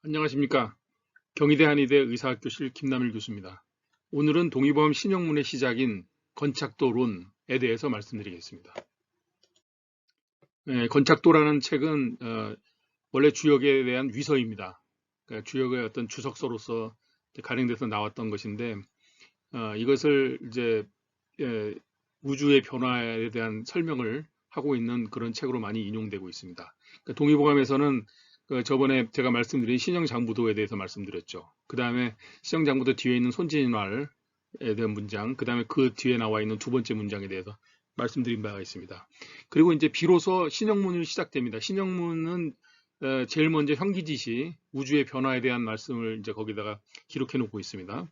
안녕하십니까. 경희대 한의대 의사학교실 김남일 교수입니다. 오늘은 동의보험 신영문의 시작인 건착도론에 대해서 말씀드리겠습니다. 건착도라는 책은 원래 주역에 대한 위서입니다. 그러니까 주역의 어떤 주석서로서 간행돼서 나왔던 것인데 이것을 이제 예, 우주의 변화에 대한 설명을 하고 있는 그런 책으로 많이 인용되고 있습니다. 그러니까 동의보감에서는 저번에 제가 말씀드린 신형장부도에 대해서 말씀드렸죠. 그 다음에 신형장부도 뒤에 있는 손진말에 대한 문장, 그 다음에 그 뒤에 나와 있는 두 번째 문장에 대해서 말씀드린 바가 있습니다. 그리고 이제 비로소 신형문이 시작됩니다. 신형문은 제일 먼저 형기지시 우주의 변화에 대한 말씀을 이제 거기다가 기록해 놓고 있습니다.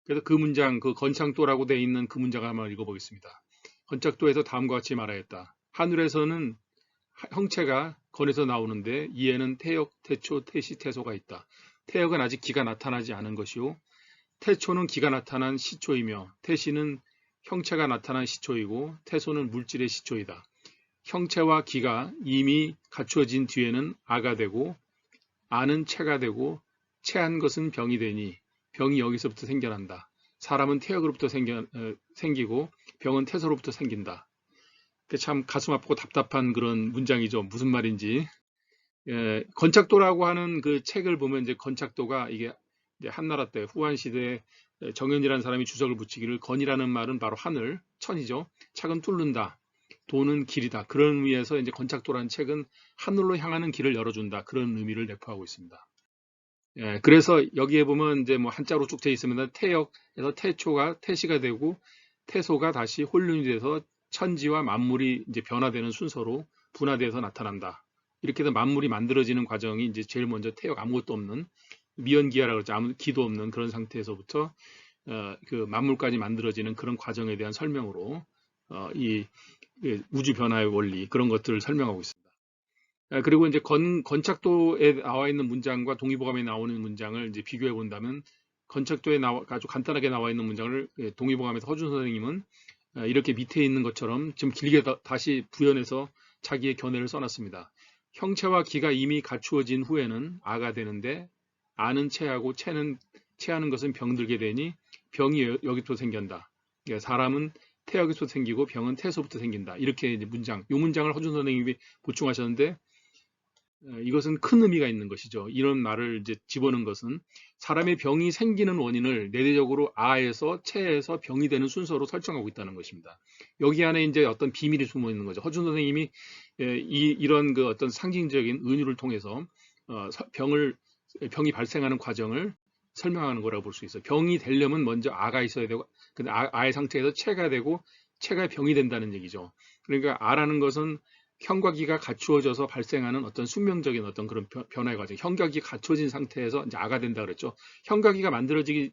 그래서 그 문장, 그 건창도라고 되어 있는 그 문장을 한번 읽어보겠습니다. 건착도에서 다음과 같이 말하였다. 하늘에서는 형체가 건에서 나오는데 이에는 태역, 태초, 태시, 태소가 있다. 태역은 아직 기가 나타나지 않은 것이요. 태초는 기가 나타난 시초이며 태시는 형체가 나타난 시초이고 태소는 물질의 시초이다. 형체와 기가 이미 갖추어진 뒤에는 아가 되고 아는 체가 되고 체한 것은 병이 되니 병이 여기서부터 생겨난다. 사람은 태역으로부터 생기고 병은 태소로부터 생긴다. 참 가슴 아프고 답답한 그런 문장이죠. 무슨 말인지. 건착도라고 하는 그 책을 보면 이제 건착도가 이게 이제 한나라 때 후한 시대에 정현이라는 사람이 주석을 붙이기를 건이라는 말은 바로 하늘, 천이죠. 착은 뚫는다. 도는 길이다. 그런 의미에서 이제 건착도라는 책은 하늘로 향하는 길을 열어준다. 그런 의미를 내포하고 있습니다. 그래서 여기에 보면 이제 뭐 한자로 쭉 돼 있으면 태역에서 태초가 태시가 되고 태소가 다시 혼륜이 돼서 천지와 만물이 이제 변화되는 순서로 분화돼서 나타난다. 이렇게 해서 만물이 만들어지는 과정이 이제 제일 먼저 태역 아무것도 없는 미연기하라고 그러죠. 아무 기도 없는 그런 상태에서부터 그 만물까지 만들어지는 그런 과정에 대한 설명으로 이 우주 변화의 원리 그런 것들을 설명하고 있습니다. 그리고 이제 건착도에 나와 있는 문장과 동의보감에 나오는 문장을 이제 비교해 본다면 건착도에 아주 간단하게 나와 있는 문장을 동의보감에서 허준 선생님은 이렇게 밑에 있는 것처럼 좀 길게 다시 부연해서 자기의 견해를 써놨습니다. 형체와 기가 이미 갖추어진 후에는 아가 되는데 아는 체하고 체하는 것은 병들게 되니 병이 여기부터 생긴다. 그러니까 사람은 태역에서 생기고 병은 태소부터 생긴다. 이렇게 이제 이 문장을 허준 선생님이 보충하셨는데 이것은 큰 의미가 있는 것이죠. 이런 말을 이제 집어넣은 것은 사람의 병이 생기는 원인을 내대적으로 아에서 체에서 병이 되는 순서로 설정하고 있다는 것입니다. 여기 안에 이제 어떤 비밀이 숨어 있는 거죠. 허준 선생님이 이런 그 어떤 상징적인 은유를 통해서 병이 발생하는 과정을 설명하는 거라고 볼 수 있어요. 병이 되려면 먼저 아가 있어야 되고, 근데 아의 상태에서 체가 되고, 체가 병이 된다는 얘기죠. 그러니까 아라는 것은 형과기가 갖추어져서 발생하는 어떤 숙명적인 어떤 그런 변화의 과정, 형과기가 갖춰진 상태에서 이제 아가 된다 그랬죠. 형과기가 만들어지기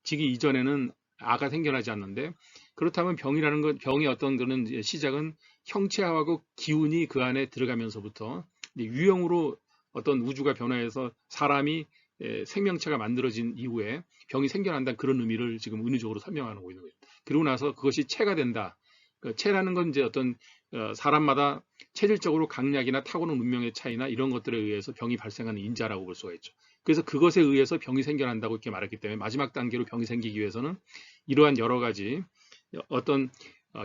이전에는 아가 생겨나지 않는데, 그렇다면 병이라는 건 병의 어떤 그런 시작은 형체하고 기운이 그 안에 들어가면서부터 유형으로 어떤 우주가 변화해서 사람이 생명체가 만들어진 이후에 병이 생겨난다는 그런 의미를 지금 은유적으로 설명하고 있는 거예요. 그리고 나서 그것이 체가 된다. 그 체라는 건 이제 어떤 사람마다 체질적으로 강약이나 타고난 운명의 차이나 이런 것들에 의해서 병이 발생하는 인자라고 볼 수가 있죠. 그래서 그것에 의해서 병이 생겨난다고 이렇게 말했기 때문에 마지막 단계로 병이 생기기 위해서는 이러한 여러 가지 어떤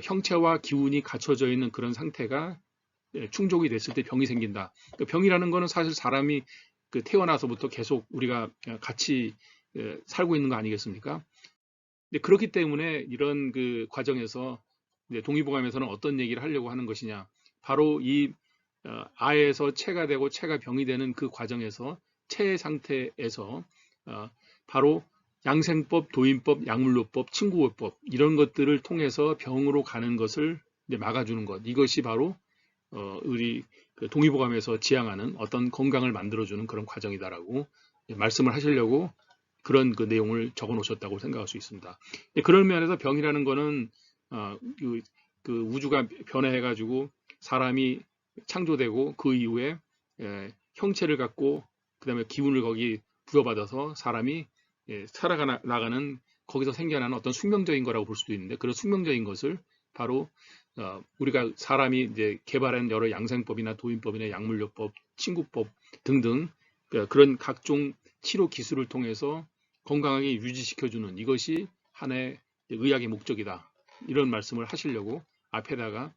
형체와 기운이 갖춰져 있는 그런 상태가 충족이 됐을 때 병이 생긴다. 병이라는 거는 사실 사람이 그 태어나서부터 계속 우리가 같이 살고 있는 거 아니겠습니까? 근데 그렇기 때문에 이런 그 과정에서 동의보감에서는 어떤 얘기를 하려고 하는 것이냐. 바로 이 아에서 체가 되고 체가 병이 되는 그 과정에서 체의 상태에서 바로 양생법, 도인법, 약물요법, 친구요법 이런 것들을 통해서 병으로 가는 것을 막아주는 것. 이것이 바로 우리 그 동의보감에서 지향하는 어떤 건강을 만들어주는 그런 과정이다라고 말씀을 하시려고 그런 그 내용을 적어 놓으셨다고 생각할 수 있습니다. 그런 면에서 병이라는 거는 그 우주가 변해가지고 사람이 창조되고 그 이후에 형체를 갖고 그다음에 기운을 거기 부여받아서 사람이 살아가 나가는 거기서 생겨나는 어떤 숙명적인 거라고 볼 수도 있는데 그런 숙명적인 것을 바로 우리가 사람이 이제 개발한 여러 양생법이나 도인법이나 약물요법, 친구법 등등 그러니까 그런 각종 치료 기술을 통해서 건강하게 유지시켜주는 이것이 하나의 의학의 목적이다. 이런 말씀을 하시려고 앞에다가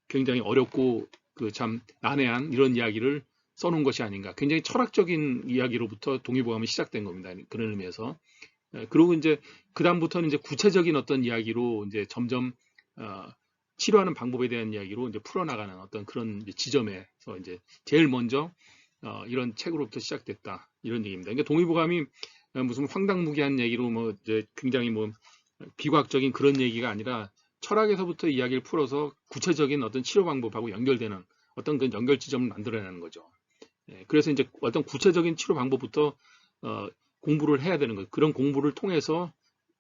굉장히 어렵고 그 참 난해한 이런 이야기를 써놓은 것이 아닌가. 굉장히 철학적인 이야기로부터 동의보감이 시작된 겁니다. 그런 의미에서. 그리고 이제 그다음부터는 이제 구체적인 어떤 이야기로 이제 점점 어, 치료하는 방법에 대한 이야기로 이제 풀어나가는 어떤 그런 이제 지점에서 이제 제일 먼저 이런 책으로부터 시작됐다 이런 얘기입니다. 그러니까 동의보감이 무슨 황당무계한 얘기로 뭐 이제 굉장히 뭐 비과학적인 그런 얘기가 아니라 철학에서부터 이야기를 풀어서 구체적인 어떤 치료 방법하고 연결되는 어떤 그 연결 지점을 만들어내는 거죠. 그래서 이제 어떤 구체적인 치료 방법부터 공부를 해야 되는 거예요. 그런 공부를 통해서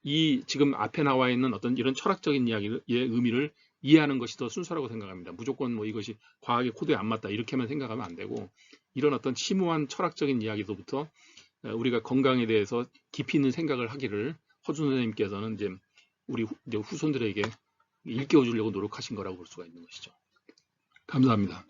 이 지금 앞에 나와 있는 어떤 이런 철학적인 이야기의 의미를 이해하는 것이 더 순수하다고 생각합니다. 무조건 뭐 이것이 과학의 코드에 안 맞다 이렇게만 생각하면 안 되고 이런 어떤 심오한 철학적인 이야기로부터 우리가 건강에 대해서 깊이 있는 생각을 하기를 허준 선생님께서는 이제 우리 이제 후손들에게 일깨워 주려고 노력하신 거라고 볼 수가 있는 것이죠. 감사합니다.